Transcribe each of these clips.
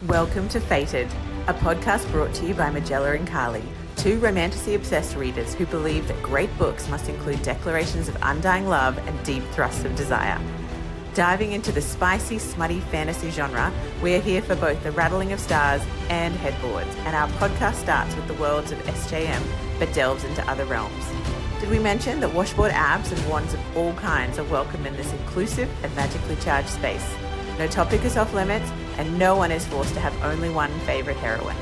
Welcome to Fated, a podcast brought to you by Magella and Carly, two romantasy-obsessed readers who believe that great books must include declarations of undying love and deep thrusts of desire. Diving into the spicy, smutty fantasy genre, we are here for both the rattling of stars and headboards, and our podcast starts with the worlds of SJM, but delves into other realms. Did we mention that washboard abs and wands of all kinds are welcome in this inclusive and magically charged space? No topic is off limits, and no one is forced to have only one favourite heroine.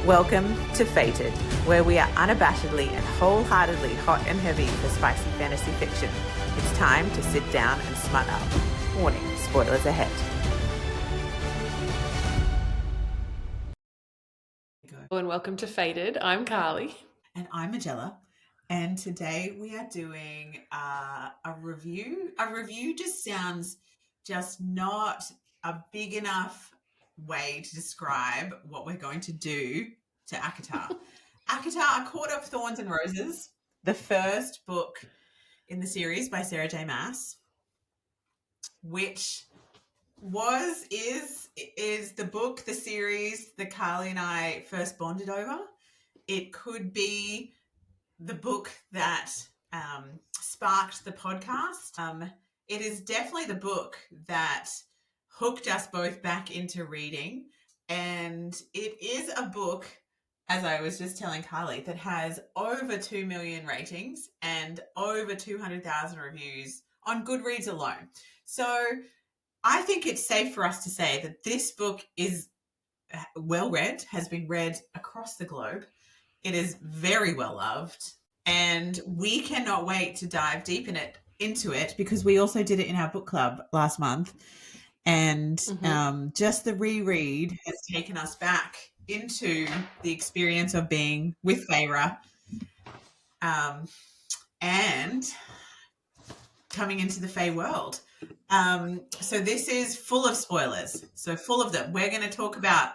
Welcome to Fated, where we are unabashedly and wholeheartedly hot and heavy for spicy fantasy fiction. It's time to sit down and smut up. Warning, spoilers ahead. Hello and welcome to Fated. I'm Carly. And I'm Magella. And today we are doing a review. A review just sounds just not a big enough way to describe what we're going to do to ACOTAR. ACOTAR, A Court of Thorns and Roses, the first book in the series by Sarah J. Maas, which is the book, the series that Carly and I first bonded over. It could be the book that sparked the podcast. It is definitely the book that hooked us both back into reading. And it is a book, as I was just telling Carly, that has over 2 million ratings and over 200,000 reviews on Goodreads alone. So I think it's safe for us to say that this book is well read, has been read across the globe. It is very well loved, and we cannot wait to dive deep into it because we also did it in our book club last month. And just the reread has taken us back into the experience of being with Feyre and coming into the Fey world. So this is full of spoilers. So full of them. We're going to talk about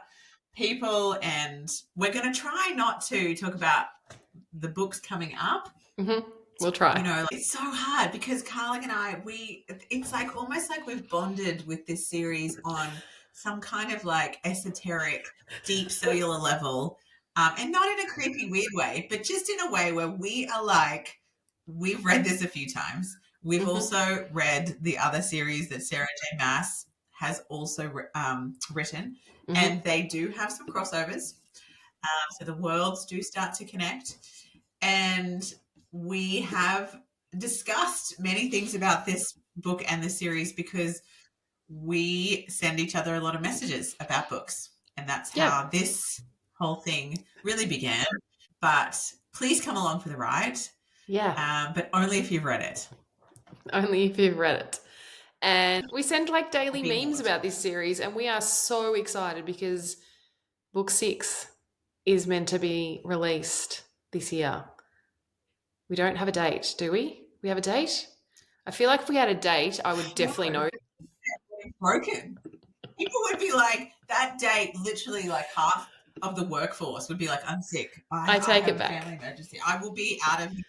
people, and we're going to try not to talk about the books coming up. We'll try. You know, it's so hard because Carly and I, it's like almost like we've bonded with this series on some kind of like esoteric, deep cellular level, and not in a creepy, weird way, but just in a way where we are like, we've read this a few times. We've also read the other series that Sarah J. Maas has also written, and they do have some crossovers. So the worlds do start to connect, and we have discussed many things about this book and the series because we send each other a lot of messages about books, and that's how this whole thing really began. But please come along for the ride. Yeah. But only if you've read it. Only if you've read it. And we send like daily memes about this series, and we are so excited because book 6 is meant to be released this year. We don't have a date, do we? We have a date? I feel like if we had a date, I would definitely know. Broken. People would be like, that date, literally like half of the workforce would be like, I'm sick. I take it back. Family emergency. I will be out of here.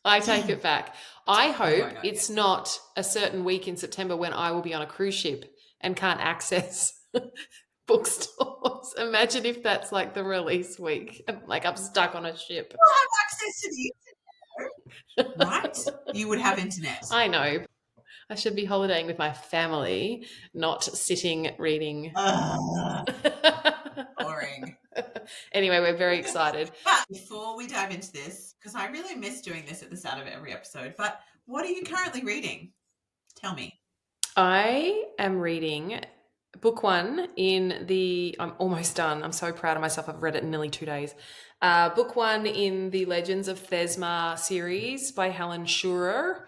I take it back. I hope it's not a certain week in September when I will be on a cruise ship and can't access bookstores. Imagine if that's like the release week. Like I'm stuck on a ship. You'll have access to the internet, right? You would have internet. I know. I should be holidaying with my family, not sitting reading. Boring. Anyway, we're very excited. But before we dive into this, because I really miss doing this at the start of every episode, but what are you currently reading? Tell me. I am reading book 1 I'm almost done. I'm so proud of myself. I've read it in nearly 2 days. Book 1 in the Legends of Thesma series by Helen Schurer.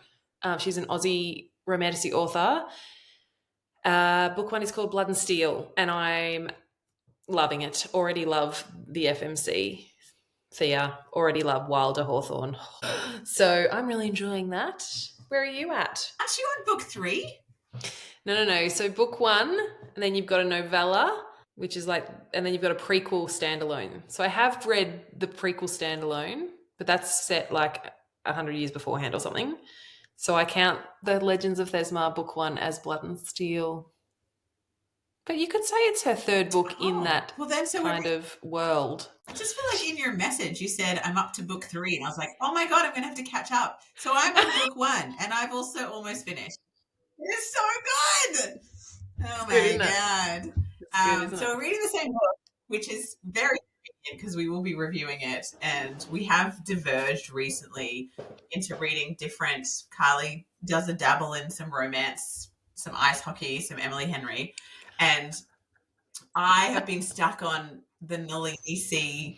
She's an Aussie romantasy author. Book 1 is called Blood and Steel, and I'm loving it. Already love the FMC. Thea, already love Wilder Hawthorne. So I'm really enjoying that. Where are you at? Aren't you on book 3? No. So book 1, and then you've got a novella, which is like, and then you've got a prequel standalone. So I have read the prequel standalone, but that's set like 100 years beforehand or something. So I count the Legends of Thesma book 1 as Blood and Steel. But you could say it's her third book in that kind of world. I just feel like in your message you said, I'm up to book 3. And I was like, oh my God, I'm going to have to catch up. So I'm on book 1 and I've also almost finished. It's so good. Oh my God. So we're reading the same book, which is very convenient because we will be reviewing it. And we have diverged recently into reading different. Carly does a dabble in some romance, some ice hockey, some Emily Henry. And I have been stuck on the Nilly EC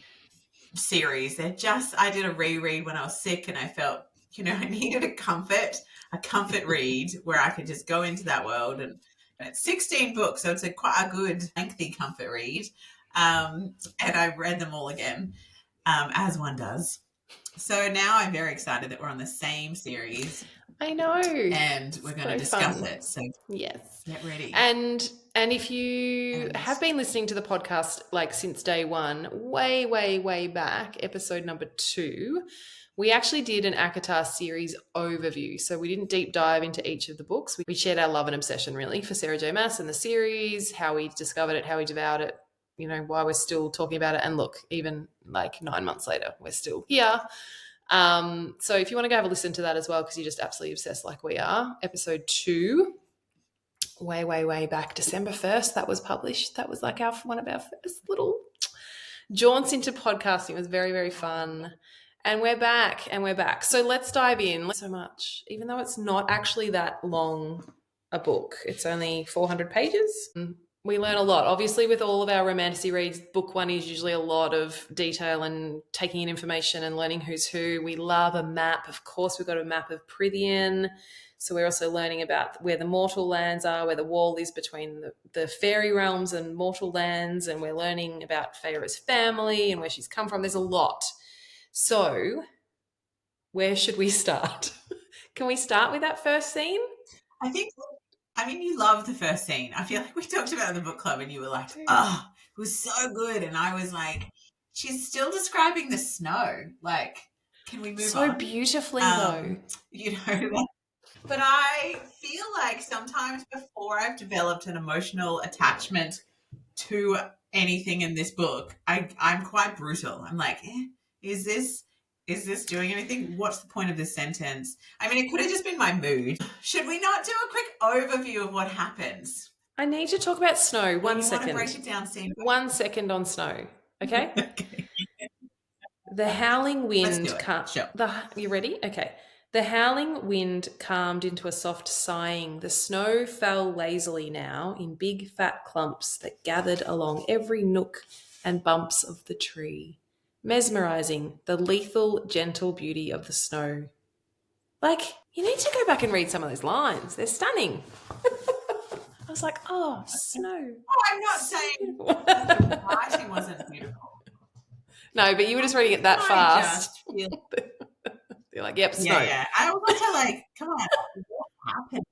series. I did a reread when I was sick and I felt, I needed a comfort read where I could just go into that world. And it's 16 books, so it's quite a good lengthy comfort read. And I read them all again, as one does. So now I'm very excited that we're on the same series. I know. And we're going to discuss it. So yes, get ready. And if you have been listening to the podcast like since day one, way back, episode number 2, we actually did an ACOTAR series overview. So we didn't deep dive into each of the books. We shared our love and obsession really for Sarah J. Maas and the series, how we discovered it, how we devoured it, why we're still talking about it. And look, even like 9 months later, we're still here. So if you want to go have a listen to that as well, because you're just absolutely obsessed like we are, episode 2, way back, December 1st, that was published. That was like one of our first little jaunts into podcasting. It was very, very fun. And we're back. So let's dive in. So much, even though it's not actually that long a book. It's only 400 pages. We learn a lot. Obviously, with all of our romantasy reads, book 1 is usually a lot of detail and taking in information and learning who's who. We love a map. Of course, we've got a map of Prythian. So we're also learning about where the mortal lands are, where the wall is between the fairy realms and mortal lands, and we're learning about Feyre's family and where she's come from. There's a lot. So where should we start? Can we start with that first scene? You love the first scene. I feel like we talked about it in the book club and you were like, oh, it was so good. And I was like, she's still describing the snow. Like, can we move on? So beautifully, though. But I feel like sometimes before I've developed an emotional attachment to anything in this book, I'm quite brutal. I'm like, is this doing anything? What's the point of this sentence? It could have just been my mood. Should we not do a quick overview of what happens? I need to talk about snow. One second. Want to break it down scene by 1 second on snow, okay? Okay. The howling wind... Sure. You ready? Okay. The howling wind calmed into a soft sighing. The snow fell lazily now in big fat clumps that gathered along every nook and bumps of the tree. Mesmerizing, the lethal, gentle beauty of the snow. Like, you need to go back and read some of those lines. They're stunning. I was like, oh, snow. Oh, I'm not saying the writing wasn't beautiful. No, but you were just reading it that fast. You're like, yep, snow. Yeah. I was also come on, what happened?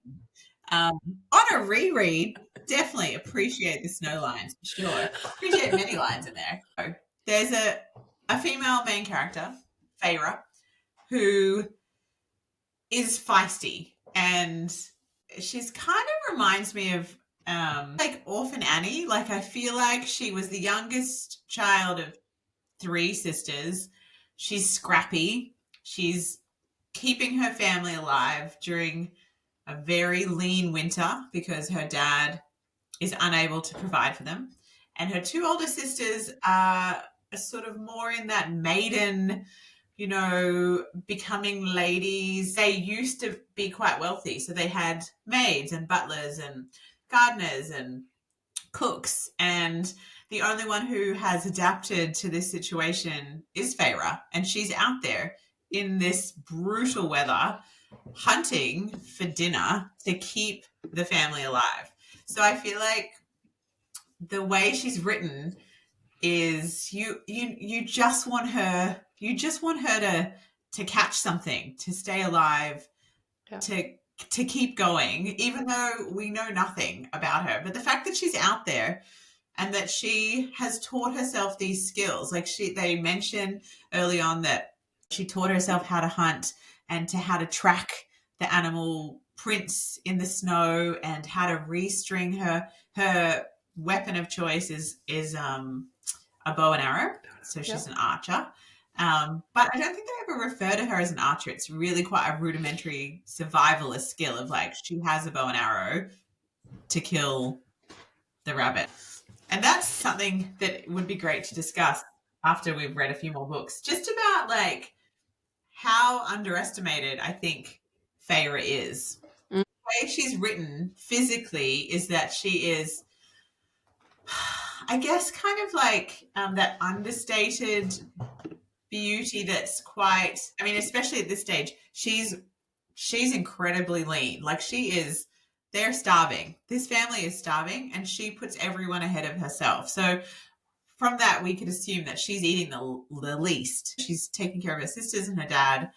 On a reread, definitely appreciate the snow lines, for sure. Appreciate many lines in there. So, there's a female main character, Feyre, who is feisty, and she's kind of reminds me of Orphan Annie. I feel like she was the youngest child of 3 sisters. She's scrappy. She's keeping her family alive during a very lean winter because her dad is unable to provide for them. And her 2 older sisters are sort of more in that maiden, becoming ladies. They used to be quite wealthy. So they had maids and butlers and gardeners and cooks. And the only one who has adapted to this situation is Feyre. And she's out there in this brutal weather hunting for dinner to keep the family alive. So I feel like the way she's written is you just want her to catch something, to stay alive, to keep going, even though we know nothing about her. But the fact that she's out there and that she has taught herself these skills, they mention early on that she taught herself how to hunt and how to track the animal prints in the snow and how to restring her weapon of choice is a bow and arrow. So she's an archer. But I don't think they ever refer to her as an archer. It's really quite a rudimentary survivalist skill of like she has a bow and arrow to kill the rabbit. And that's something that would be great to discuss after we've read a few more books, just about like how underestimated I think Feyre is. The way she's written physically is that she is, I guess, kind of like that understated beauty that's quite, I mean, especially at this stage, she's incredibly lean. Like they're starving. This family is starving and she puts everyone ahead of herself. So from that, we could assume that she's eating the least. She's taking care of her sisters and her dad.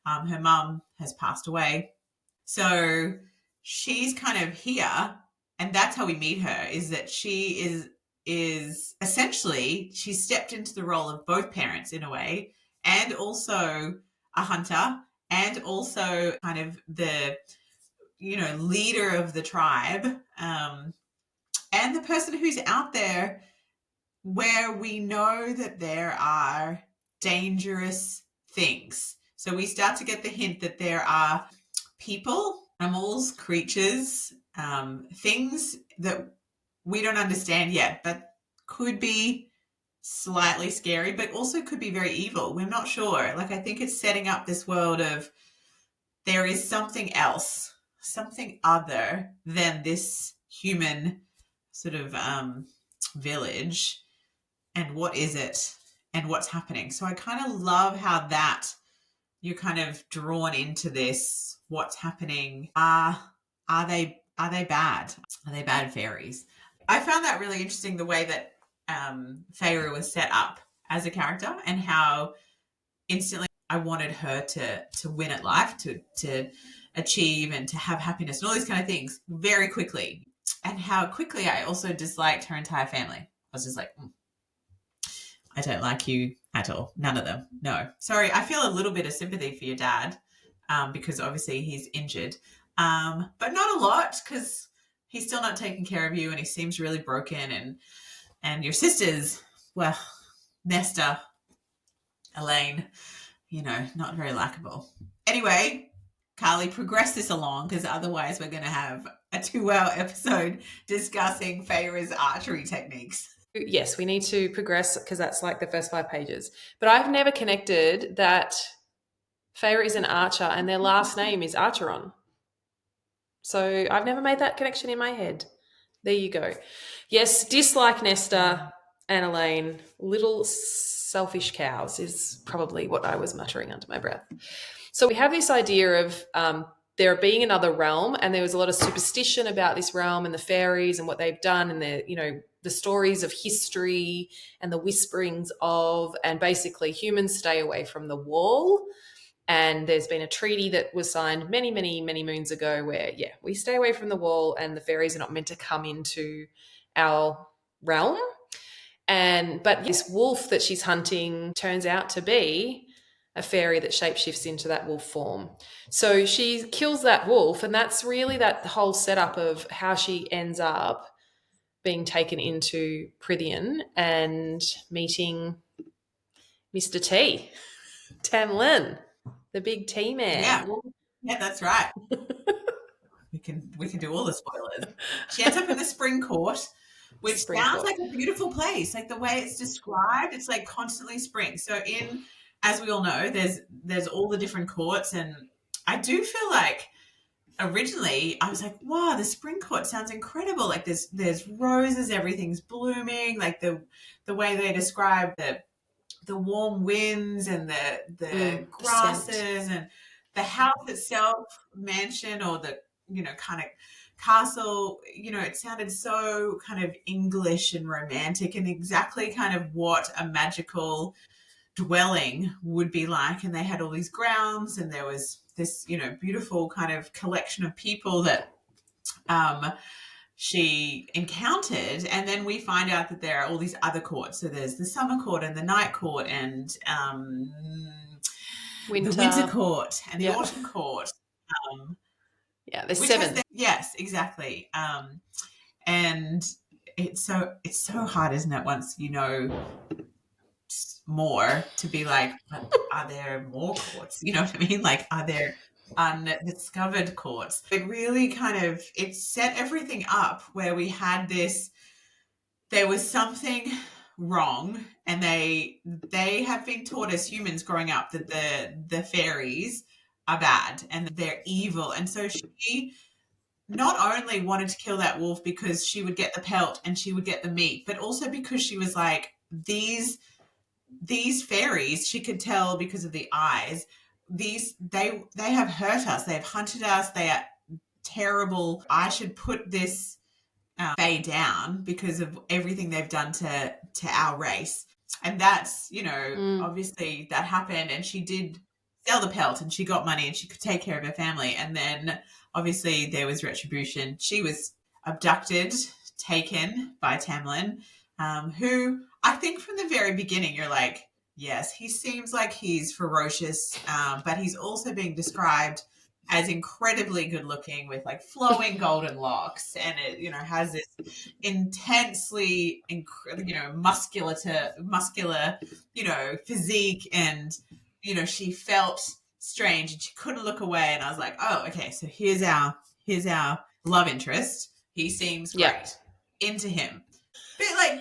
Her mum has passed away. So she's kind of here, and that's how we meet her, is that she is essentially, she stepped into the role of both parents in a way, and also a hunter, and also kind of the, leader of the tribe, and the person who's out there where we know that there are dangerous things. So we start to get the hint that there are people, animals, creatures, things that we don't understand yet, but could be slightly scary, but also could be very evil. We're not sure. Like, I think it's setting up this world of there is something else, something other than this human sort of village. And what is it? And what's happening? So I kind of love how that you're kind of drawn into this. What's happening? Are they bad? Are they bad fairies? I found that really interesting, the way that Feyre was set up as a character, and how instantly I wanted her to win at life, to achieve and to have happiness and all these kind of things very quickly, and how quickly I also disliked her entire family. I was just like, I don't like you at all. None of them. No. Sorry, I feel a little bit of sympathy for your dad, because obviously he's injured, but not a lot, because he's still not taking care of you and he seems really broken. And your sisters, well, Nesta, Elaine, not very likable. Anyway, Carly, progress this along, because otherwise we're going to have a 2-hour episode discussing Feyre's archery techniques. Yes, we need to progress, because that's like the first 5 pages. But I've never connected that Feyre is an archer and their last name is Archeron. So I've never made that connection in my head. There you go. Yes, dislike Nesta and Elaine. Little selfish cows is probably what I was muttering under my breath. So we have this idea of there being another realm, and there was a lot of superstition about this realm and the fairies and what they've done, and the stories of history and the whisperings of, and basically humans stay away from the wall. And there's been a treaty that was signed many, many, many moons ago where, we stay away from the wall and the fairies are not meant to come into our realm. But this wolf that she's hunting turns out to be a fairy that shapeshifts into that wolf form. So she kills that wolf, and that's really that whole setup of how she ends up being taken into Prythian and meeting Mr. T, Tamlin, the big T man. Yeah, that's right. we can do all the spoilers. She ends up in the Spring Court, which sounds like a beautiful place. Like the way it's described, it's like constantly spring. So as we all know, there's all the different courts, and I do feel like originally I was like, wow, the Spring Court sounds incredible. Like there's roses, everything's blooming, like the way they describe the warm winds and the grasses and the house itself, mansion, or the kind of castle, it sounded so kind of English and romantic, and exactly kind of what a magical dwelling would be like. And they had all these grounds, and there was this beautiful kind of collection of people that she encountered. And then we find out that there are all these other courts. So there's the summer court and the night court and the winter court and the autumn court. There's 7. Yes, exactly. And it's so hard, isn't it? Once you know more, to be like, are there more courts? You know what I mean? Like, are there undiscovered courts? It really kind of, it set everything up where we had this, there was something wrong, and they have been taught as humans growing up that the fairies are bad and they're evil. And so she not only wanted to kill that wolf because she would get the pelt and she would get the meat, but also because she was like, these fairies, she could tell because of the eyes, these they have hurt us, they have hunted us, they are terrible. I should put this fae down because of everything they've done to our race. And that's, obviously that happened, and she did sell the pelt and she got money and she could take care of her family. And then obviously there was retribution. She was abducted, taken by Tamlin, who I think from the very beginning you're like, yes, he seems like he's ferocious, but he's also being described as incredibly good looking with like flowing golden locks, and it has this intensely muscular physique, and she felt strange and she couldn't look away, and I was like, oh, okay, so here's our love interest. He seems great. Into him, but like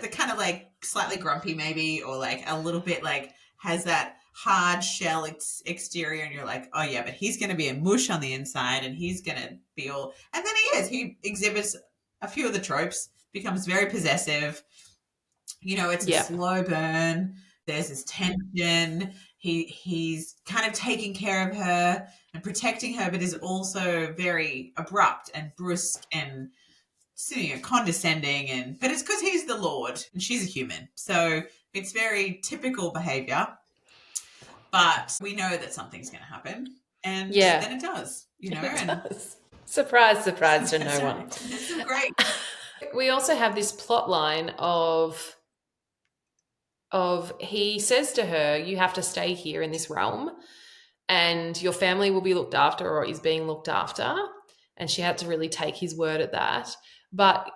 the kind of like slightly grumpy maybe, or like a little bit like has that hard shell exterior, and you're like, oh yeah, but he's going to be a mush on the inside, and he's going to be all, and then he exhibits a few of the tropes, becomes very possessive. It's a slow burn. There's this tension. He's kind of taking care of her and protecting her, but is also very abrupt and brusque and condescending, but it's because he's the Lord and she's a human, so it's very typical behavior. But we know that something's going to happen, and then it does, does. Surprise to no one. It's great. We also have this plot line of he says to her, you have to stay here in this realm and your family will be looked after, or is being looked after, and she had to really take his word at that. But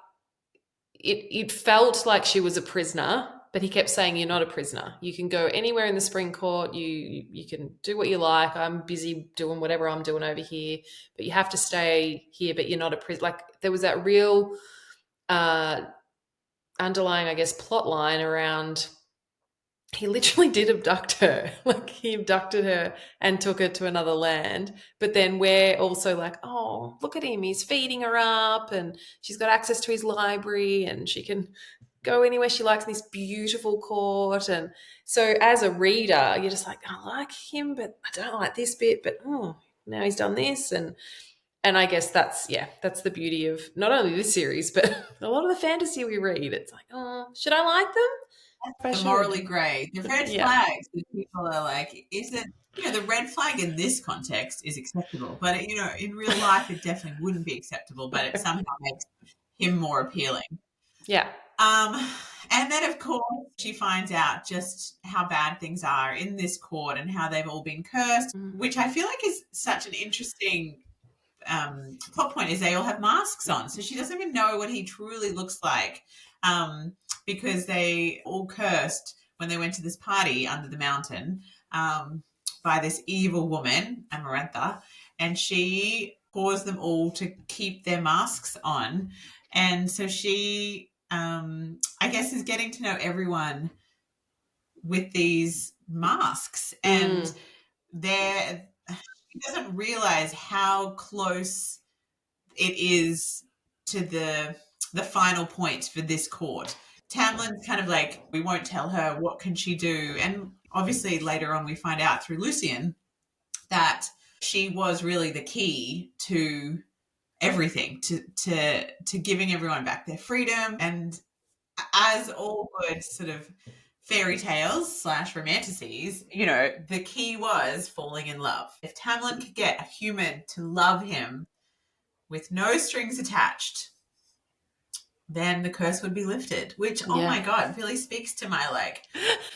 it felt like she was a prisoner, but he kept saying, you're not a prisoner. You can go anywhere in the Spring Court. You can do what you like. I'm busy doing whatever I'm doing over here, but you have to stay here, but you're not a prisoner. Like there was that real underlying, I guess, plot line around he literally did abduct her. Like he abducted her and took her to another land. But then we're also like, oh, look at him. He's feeding her up and she's got access to his library and she can go anywhere she likes in this beautiful court. And so as a reader, you're just like, I like him, but I don't like this bit. But now he's done this. And I guess that's the beauty of not only this series, but a lot of the fantasy we read. It's like, oh, should I like them? The morally grey, the red flags that people are like, isn't, the red flag in this context is acceptable, but in real life it definitely wouldn't be acceptable, but it somehow makes him more appealing. Yeah. And then of course she finds out just how bad things are in this court and how they've all been cursed, which I feel like is such an interesting plot point, is they all have masks on, so she doesn't even know what he truly looks like, because they all cursed when they went to this party under the mountain by this evil woman, Amarantha, and she caused them all to keep their masks on. And so she, I guess, is getting to know everyone with these masks, and she doesn't realize how close it is to the final point for this court. Tamlin's kind of like, we won't tell her, what can she do? And obviously later on we find out through Lucian that she was really the key to everything, to giving everyone back their freedom. And as all good sort of fairy tales / romanticities, the key was falling in love. If Tamlin could get a human to love him with no strings attached, then the curse would be lifted, which, oh Yeah. my God, really speaks to my like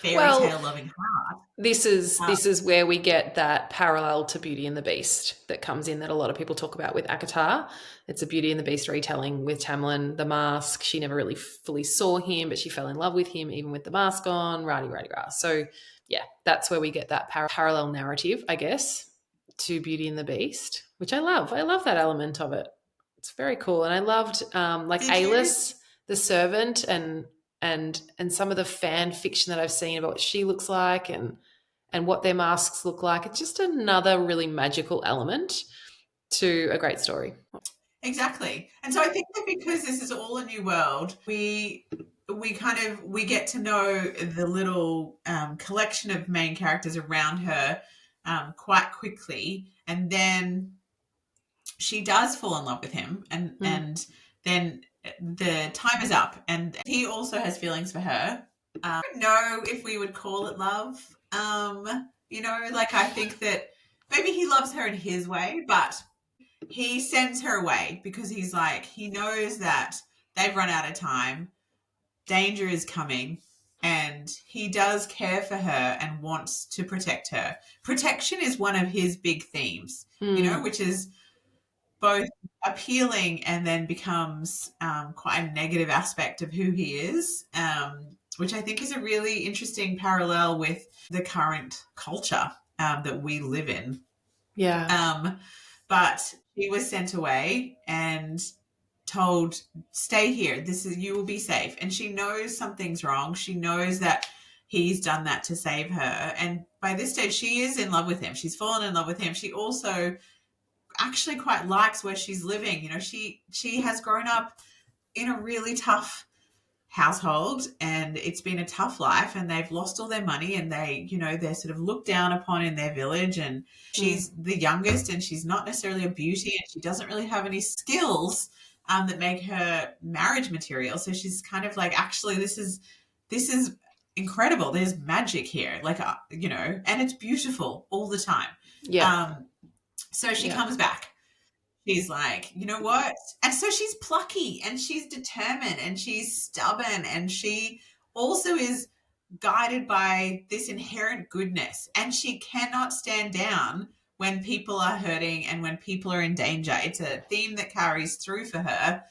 fairy Well, tale loving heart. this is where we get that parallel to Beauty and the Beast that comes in that a lot of people talk about with ACOTAR. It's a Beauty and the Beast retelling with Tamlin, the mask. She never really fully saw him, but she fell in love with him even with the mask on, rah. So yeah, that's where we get that parallel narrative, I guess, to Beauty and the Beast, which I love. I love that element of it. It's very cool. And I loved like Did you? Alis, the servant, and some of the fan fiction that I've seen about what she looks like and what their masks look like. It's just another really magical element to a great story. Exactly. And so I think that because this is all a new world, we get to know the little collection of main characters around her quite quickly, and then she does fall in love with him, and then the time is up, and he also has feelings for her. I don't know if we would call it love. Like I think that maybe he loves her in his way, but he sends her away because he's like, he knows that they've run out of time, danger is coming, and he does care for her and wants to protect her. Protection is one of his big themes, which is both appealing and then becomes quite a negative aspect of who he is, which I think is a really interesting parallel with the current culture that we live in. Yeah. But he was sent away and told, stay here. You will be safe. And she knows something's wrong. She knows that he's done that to save her. And by this stage, she is in love with him. She's fallen in love with him. She also actually quite likes where she's living. She has grown up in a really tough household, and it's been a tough life, and they've lost all their money, and they're sort of looked down upon in their village, and she's the youngest, and she's not necessarily a beauty, and she doesn't really have any skills that make her marriage material. So she's kind of like, actually, this is incredible. There's magic here, and it's beautiful all the time. Yeah. So she comes back. She's like, you know what? And so she's plucky and she's determined and she's stubborn, and she also is guided by this inherent goodness, and she cannot stand down when people are hurting and when people are in danger. It's a theme that carries through for her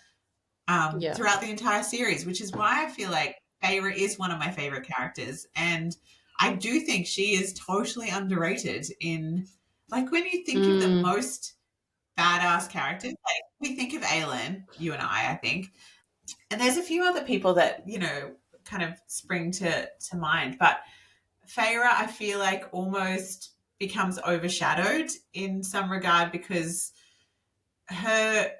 throughout the entire series, which is why I feel like Feyre is one of my favorite characters. And I do think she is totally underrated in, like, when you think of the most badass characters, like we think of Aelin, you and I think, and there's a few other people that kind of spring to mind, but Feyre, I feel like, almost becomes overshadowed in some regard because her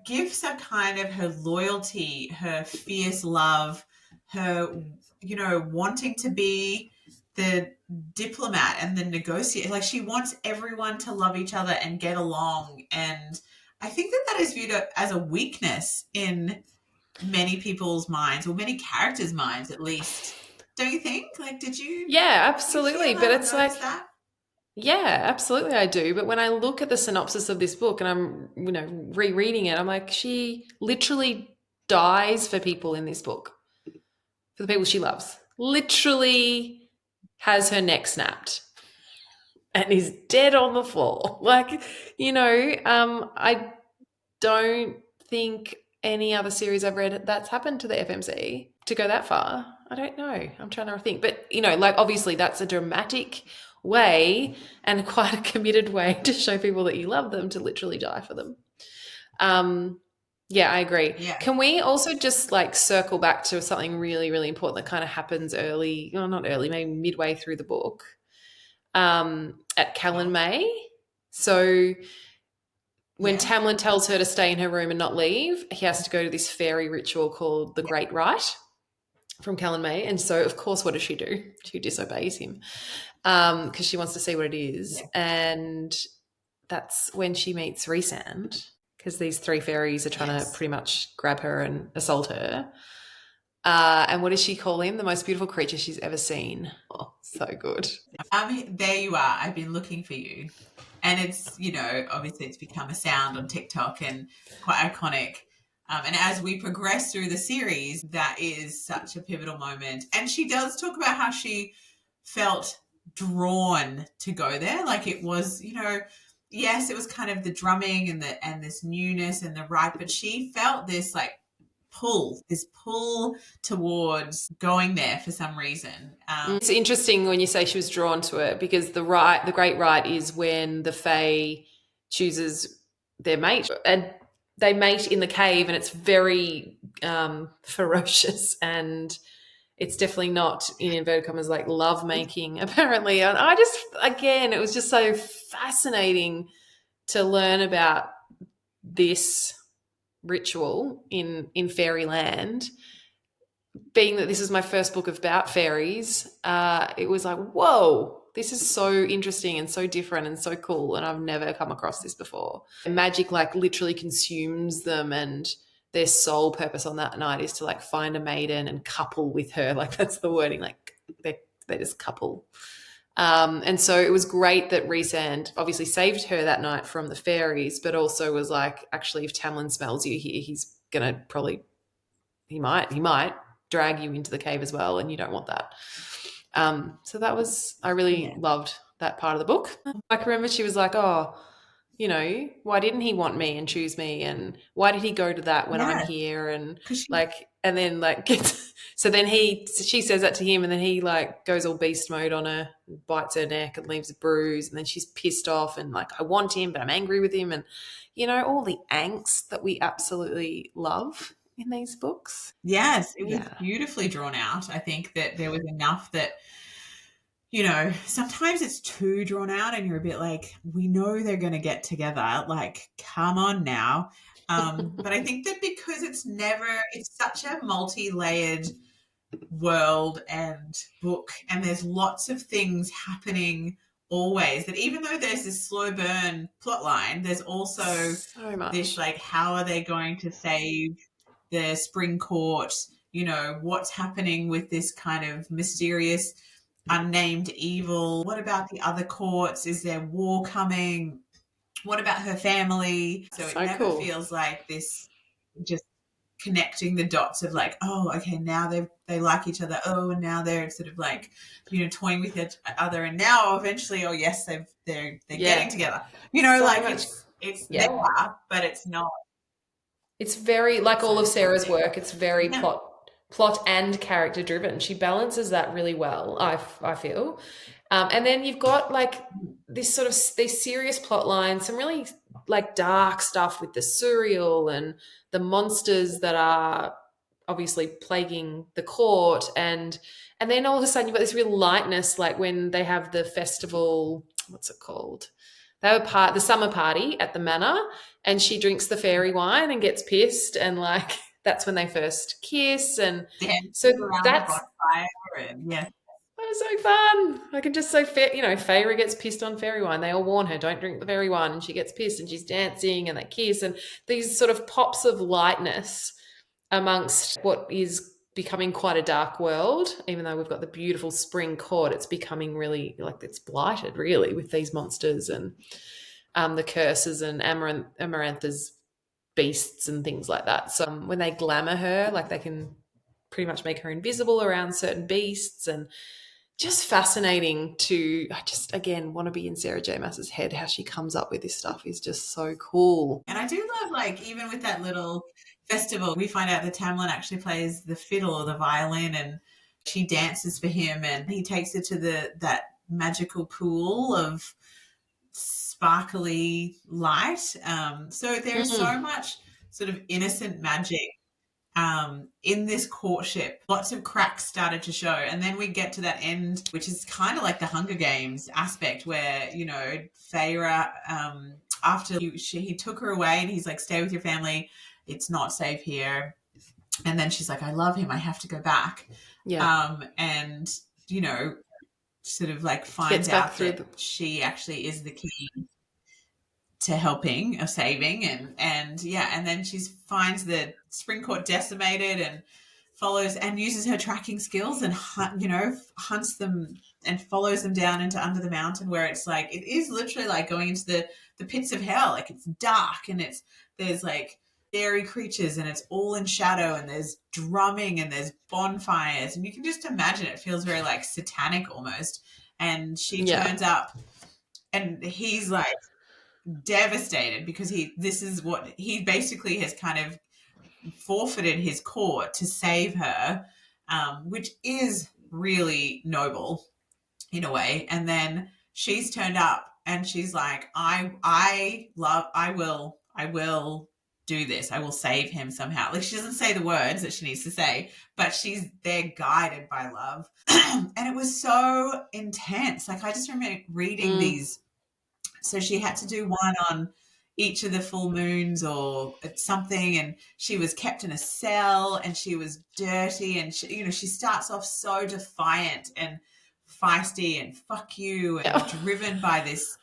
gifts are kind of her loyalty, her fierce love, her wanting to be the diplomat and the negotiator. Like, she wants everyone to love each other and get along, and I think that is viewed as a weakness in many people's minds, or many characters' minds at least. Don't you think? Like, did you? Yeah, absolutely. But it's like that? Yeah, absolutely I do. But when I look at the synopsis of this book and I'm, rereading it, I'm like, she literally dies for people in this book, for the people she loves. Literally has her neck snapped and is dead on the floor. Like, I don't think any other series I've read that's happened to the FMC to go that far. I don't know. I'm trying to think. But, obviously that's a dramatic way and quite a committed way to show people that you love them, to literally die for them. Yeah, I agree. Yeah. Can we also just circle back to something really, really important that kind of happens early, not early, maybe midway through the book, at Callan May? So when Tamlin tells her to stay in her room and not leave, he has to go to this fairy ritual called the Great Rite from Callan May. And so, of course, what does she do? She disobeys him because she wants to see what it is. Yeah. And that's when she meets Rhysand, because these three fairies are trying to pretty much grab her and assault her. And what does she call him? The most beautiful creature she's ever seen. Oh, so good. There you are. I've been looking for you. And it's, obviously it's become a sound on TikTok and quite iconic. And as we progress through the series, that is such a pivotal moment. And she does talk about how she felt drawn to go there. Like it was, yes, it was kind of the drumming and this newness and the right, but she felt this pull towards going there for some reason. It's interesting when you say she was drawn to it, because the great right is when the Fae chooses their mate, and they mate in the cave, and it's very ferocious, and it's definitely not, in inverted commas, like love making apparently. And I just, again, it was just so fascinating to learn about this ritual in fairyland. Being that this is my first book about fairies, it was like, whoa, this is so interesting and so different and so cool, and I've never come across this before. Magic like literally consumes them, and their sole purpose on that night is to like find a maiden and couple with her. Like that's the wording, like they just couple. And so it was great that Rhysand obviously saved her that night from the fairies, but also was like, actually, if Tamlin smells you here, he's gonna probably, he might drag you into the cave as well, and you don't want that. So that was, I really loved that part of the book. I can remember she was like, oh, why didn't he want me and choose me, and why did he go to that when I'm here, and like, and then like so then she says that to him, and then he like goes all beast mode on her, bites her neck and leaves a bruise, and then she's pissed off and like, I want him but I'm angry with him, and all the angst that we absolutely love in these books. Yes, it was beautifully drawn out. I think that there was enough that, sometimes it's too drawn out and you're a bit like, we know they're going to get together. Like, come on now. But I think that because it's such a multi-layered world and book, and there's lots of things happening always, that even though there's this slow burn plot line, there's also so much. This, like, how are they going to save the Spring Court? What's happening with this kind of mysterious unnamed evil? What about the other courts? Is there war coming? What about her family? So it never feels like this, just connecting the dots of like, oh, okay, now they like each other. Oh, and now they're sort of like, toying with each other. And now eventually, oh yes, they're getting together. So like much. It's there, but it's not. It's very, like all of Sarah's work, it's very plot and character driven. She balances that really well, I feel. And then you've got like this sort of these serious plot lines, some really like dark stuff with the surreal and the monsters that are obviously plaguing the court, and then all of a sudden you've got this real lightness, like when they have the festival, what's it called? They have the summer party at the manor, and she drinks the fairy wine and gets pissed, and like that's when they first kiss, and so that's that was so fun. I can just Feyre gets pissed on fairy wine. They all warn her, don't drink the fairy wine, and she gets pissed, and she's dancing, and they kiss, and these sort of pops of lightness amongst what is becoming quite a dark world. Even though we've got the beautiful Spring Court, it's becoming really like it's blighted, really, with these monsters and the curses and Amarantha's beasts and things like that. So when they glamour her, like they can pretty much make her invisible around certain beasts, and just fascinating to, I just, again, want to be in Sarah J. Maas's head. How she comes up with this stuff is just so cool. And I do love, like, even with that little festival, we find out that Tamlin actually plays the fiddle or the violin, and she dances for him, and he takes her to that magical pool of sparkly light. So there's so much sort of innocent magic in this courtship. Lots of cracks started to show, and then we get to that end, which is kind of like the Hunger Games aspect, where Feyre, after he took her away, and he's like, stay with your family, it's not safe here, and then she's like, I love him, I have to go back. And sort of like finds out that she actually is the key to helping or saving, and then she finds the Spring Court decimated, and follows and uses her tracking skills and hunts them and follows them down into under the mountain, where it's like, it is literally like going into the pits of hell. Like, it's dark, and there's like scary creatures, and it's all in shadow, and there's drumming and there's bonfires, and you can just imagine it feels very like satanic almost. And she turns up, and he's like devastated because this is what he basically has kind of forfeited his court to save her, which is really noble in a way. And then she's turned up and she's like, I will do this. I will save him somehow. Like, she doesn't say the words that she needs to say, but they're guided by love. And it was so intense. Like, I just remember reading these. So she had to do one on each of the full moons or something, and she was kept in a cell, and she was dirty, and she starts off so defiant and feisty and fuck you and driven by this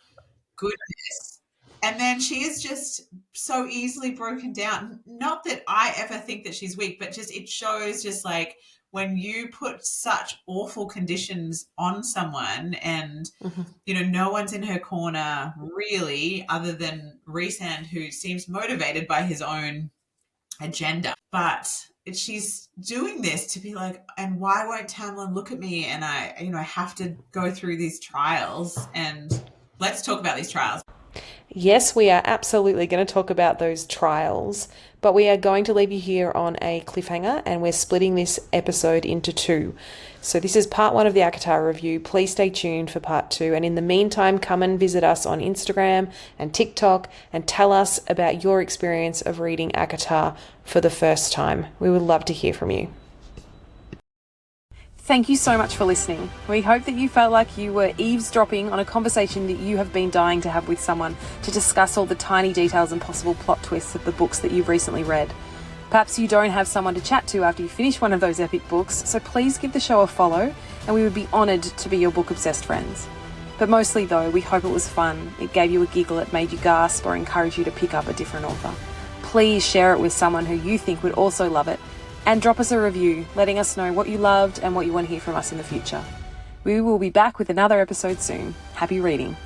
goodness, and then she is just so easily broken down. Not that I ever think that she's weak, but just it shows just like when you put such awful conditions on someone, and no one's in her corner really, other than Rhysand, who seems motivated by his own agenda. But she's doing this to be like, and why won't Tamlin look at me? And I have to go through these trials, and let's talk about these trials. Yes, we are absolutely going to talk about those trials, but we are going to leave you here on a cliffhanger, and we're splitting this episode into 2. So this is part 1 of the ACOTAR review. Please stay tuned for part 2. And in the meantime, come and visit us on Instagram and TikTok and tell us about your experience of reading ACOTAR for the first time. We would love to hear from you. Thank you so much for listening. We hope that you felt like you were eavesdropping on a conversation that you have been dying to have with someone to discuss all the tiny details and possible plot twists of the books that you've recently read. Perhaps you don't have someone to chat to after you finish one of those epic books, so please give the show a follow, and we would be honoured to be your book-obsessed friends. But mostly though, we hope it was fun, it gave you a giggle, it made you gasp, or encouraged you to pick up a different author. Please share it with someone who you think would also love it, and drop us a review, letting us know what you loved and what you want to hear from us in the future. We will be back with another episode soon. Happy reading.